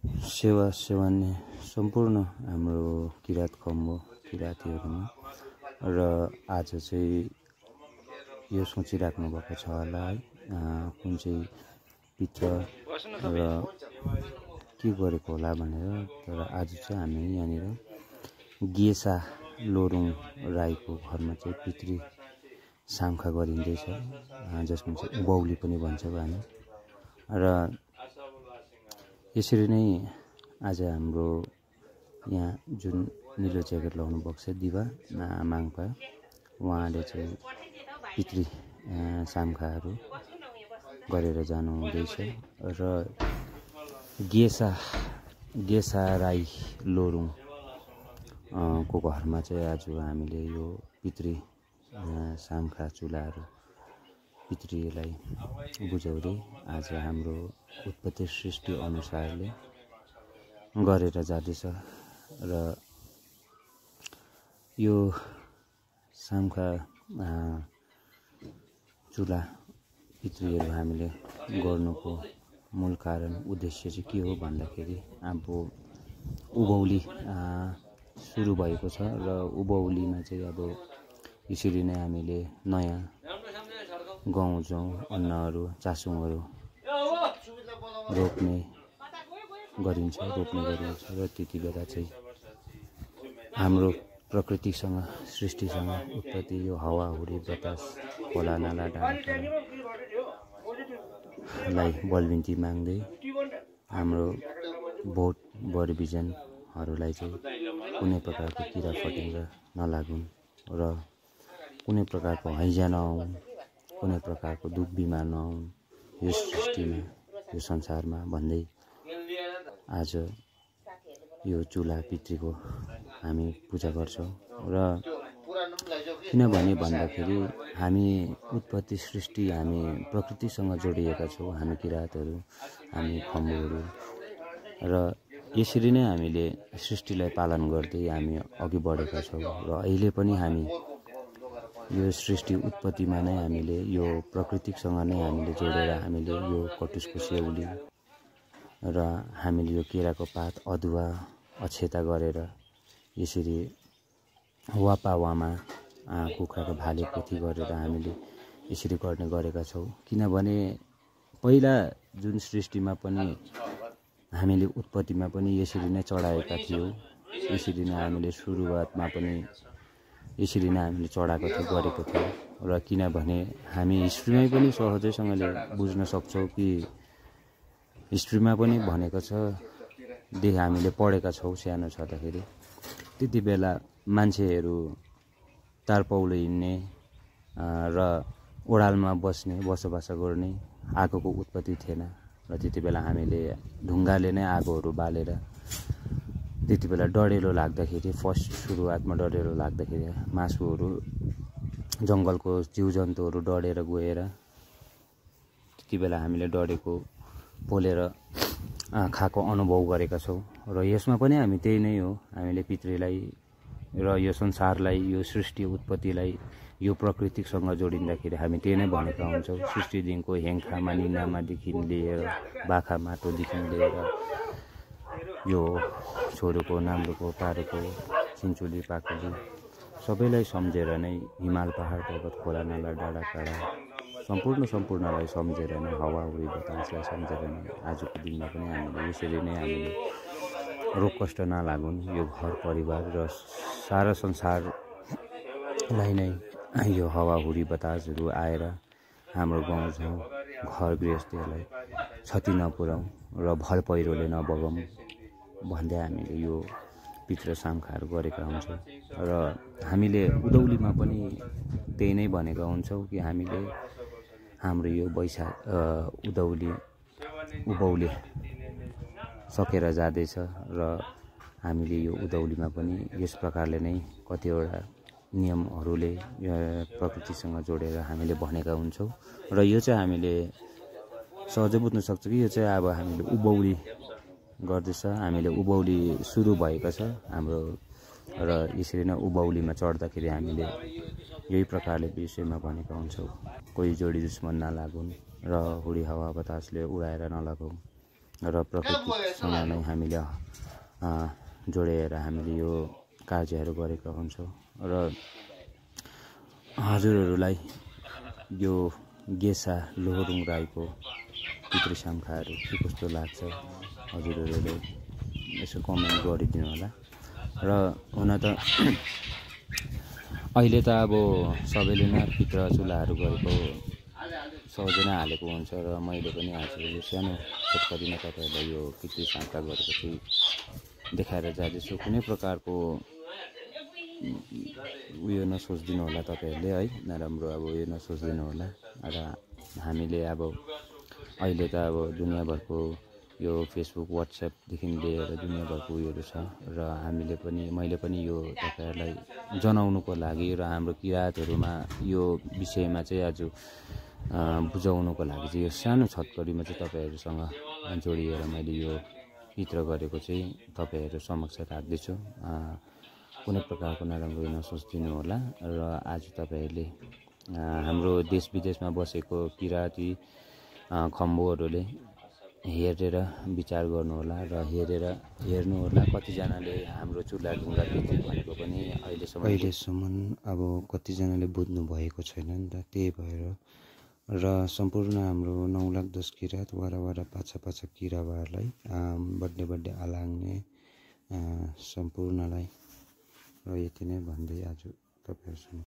सेवा सेवान्य सम्पूर्ण हाम्रो किरात खम्बो किरातीहरुमा र आज चाहिँ यो सोचिराख्नु भएको छ होला है कुन चाहिँ पित्र र के गरेको होला भनेर। तर आज चाहिँ हामी यहाँनिर गेसा लोरुङ राईको घरमा चाहिँ पितृ सामखा गरिँदैछ, जसमा चाहिँ उभौली पनि भन्छौँ हामी। र यसरी नै आज हाम्रो यहाँ जुन निलो ज्याकेट लाउनु भएको छ दिवा माङपा, उहाँले चाहिँ पितृ सामखाहरू गरेर जानु हुँदैछ। र गेसा राई लोरुङ को घरमा चाहिँ आज हामीले यो पितृ सामखा चुलाहरू पितृलाई बुझाउँदै आज हाम्रो उत्पत्ति सृष्टि अनुसारले गरेर जाँदैछ। र यो सामखा चुला पितृहरू हामीले गर्नुको मूल कारण उद्देश्य चाहिँ के हो भन्दाखेरि अब उभौली सुरु भएको छ र उभौलीमा चाहिँ अब यसरी नै हामीले नयाँ गहुँ जौ अन्नहरू चासुङहरू रोप्ने गरिन्छ र त्यति बेला चाहिँ हाम्रो प्रकृतिसँग सृष्टिसँग उत्पत्ति यो हावाहुरी बतास खोला नाला डाँडालाई बलबिन्ती माग्दै हाम्रो बोट बरबिजनहरूलाई चाहिँ कुनै प्रकारको किरा फटेङ्ग्रा नलागुन् र कुनै प्रकारको हैजा नआउन्, कुनै प्रकारको दुख बिमार नआउन् यो सृष्टिमा यो संसारमा भन्दै आज यो चुला पितृको हामी पूजा गर्छौँ। र किनभने भन्दाखेरि हामी उत्पत्ति सृष्टि हामी प्रकृतिसँग जोडिएका छौँ, हामी किरातहरू हामी खम्बुहरू। र यसरी नै हामीले सृष्टिलाई पालन गर्दै हामी अघि बढेका छौँ। र अहिले पनि हामी यो सृष्टि उत्पत्तिमा नै हामीले यो प्रकृतिसँग नै हामीले जोडेर हामीले यो कटुसको सेउली र हामीले यो केराको पात अदुवा अक्षता गरेर यसरी वापावामा कुखुराको भाले पोथी गरेर हामीले यसरी गर्ने गरेका छौँ। किनभने पहिला जुन सृष्टिमा पनि हामीले उत्पत्तिमा पनि यसरी नै चढाएका थियौँ, यसरी नै हामीले सुरुवातमा पनि यसरी नै हामीले चढाएको थियो गरेको थियौँ। र किनभने हामी हिस्ट्रीमै पनि सहजैसँगले बुझ्न सक्छौँ कि हिस्ट्रीमा पनि भनेको छ, हामीले पढेका छौँ सानो छँदाखेरि, त्यति बेला मान्छेहरू तारपौलो हिँड्ने र ओडालमा बस्ने बसोबास गर्ने, आगोको उत्पत्ति थिएन। र त्यति बेला हामीले ढुङ्गाले नै आगोहरू बालेर त्यति बेला डढेलो लाग्दाखेरि फर्स्ट सुरुवातमा डढेलो लाग्दाखेरि मासुहरू जङ्गलको जीवजन्तुहरू डढेर गएर त्यति बेला हामीले डढेको पोलेर खाएको अनुभव गरेका छौँ। र यसमा पनि हामी त्यही नै हो, हामीले पितृलाई र यो संसारलाई यो सृष्टि उत्पत्तिलाई यो प्रकृतिसँग जोडिँदाखेरि हामी त्यही नै भनेका हुन्छौँ। सृष्टिदेखिको हेङ्खामा निनामादेखि लिएर बाखा माटोदेखि लिएर यो छोरोको नाम्रोको पारोको चिन्चुली पाकुली सबैलाई सम्झेर नै हिमाल पहाड पर्वत खोला नाला डाँडा काँडा सम्पूर्णलाई सम्झेर नै हावाहुरी बतासलाई सम्झेर नै आजको दिनमा पनि हामीले यसरी नै हामीले रोग कष्ट नलागुन् यो घर परिवार र सारा संसारलाई नै यो हावाहुरी बतासहरू आएर हाम्रो गाउँठाउँ घर गृहस्थीहरूलाई क्षति नपुर्याउँ र भल पहिरोले नबगाउँ भन्दै हामीले यो पितृ सामखाहरू गरेका हुन्छौँ। र हामीले उधौलीमा पनि त्यही नै भनेका हुन्छौँ कि हामीले हाम्रो यो उभौली सकेर जाँदैछ र हामीले यो उधौलीमा पनि यस प्रकारले नै कतिवटा नियमहरूले प्रकृतिसँग जोडेर हामीले भनेका हुन्छौँ। र यो चाहिँ हामीले सहजै बुझ्न सक्छ कि यो चाहिँ अब हामीले उभौली गर्दैछ, हामीले उभौली सुरु भएको छ हाम्रो। र यसरी नै उभौलीमा चढ्दाखेरि हामीले यही प्रकारले विषयमा भनेका हुन्छौँ, कोही जोडी दुश्मन नलागुन् र हुडी हावा बतासले उडाएर नलगाउँ, र प्रकृतिसँग नै हामीले जोडेर हामीले यो कार्यहरू गरेका हुन्छौँ। र हजुरहरूलाई यो गेसा लोहोरुङ राईको पितृ शङ्खाहरू के कस्तो लाग्छ हजुरहरूले यसो कमेन्ट गरिदिनु होला। र हुन त अहिले त अब सबैले नै पितृ चुलाहरू गरेको सबैले नै हालेको हुन्छ र मैले पनि आज यो सानो छोटकरीमा तपाईँहरूलाई यो पितृ शङ्का गरेको चाहिँ देखाएर जाँदैछु। कुनै प्रकारको उयो नसोचिदिनु होला तपाईँहरूले है, नराम्रो अब उयो नसोचिदिनु होला। र हामीले अब अहिले त अब दुनियाँभरको यो फेसबुक वाट्सएपदेखि लिएर दुनियाँभरको उयोहरू छ र हामीले पनि मैले पनि यो तपाईँहरूलाई जनाउनुको लागि र हाम्रो किराँतहरूमा यो विषयमा चाहिँ आज बुझाउनुको लागि चाहिँ यो सानो छोटकरीमा चाहिँ तपाईँहरूसँग जोडिएर मैले यो चित्र गरेको चाहिँ तपाईँहरू समक्ष राख्दैछु। कुनै प्रकारको नराम्रो नसोचिदिनु होला। र आज तपाईँहरूले हाम्रो देश विदेशमा बसेको किराँती खम्बुहरूले हेरेर विचार गर्नुहोला र हेर्नुहोला कतिजनाले हाम्रो चुला ढुङ्गा पितृ भनेको पनि अहिलेसम्म अब कतिजनाले बुझ्नु भएको छैन नि त। त्यही भएर र सम्पूर्ण हाम्रो 9,10,000 किराँत वरपर पाछा किराबारलाई बर्थडे आलाङ्ने सम्पूर्णलाई र यति नै भन्दै आज तपाईँहरूसँग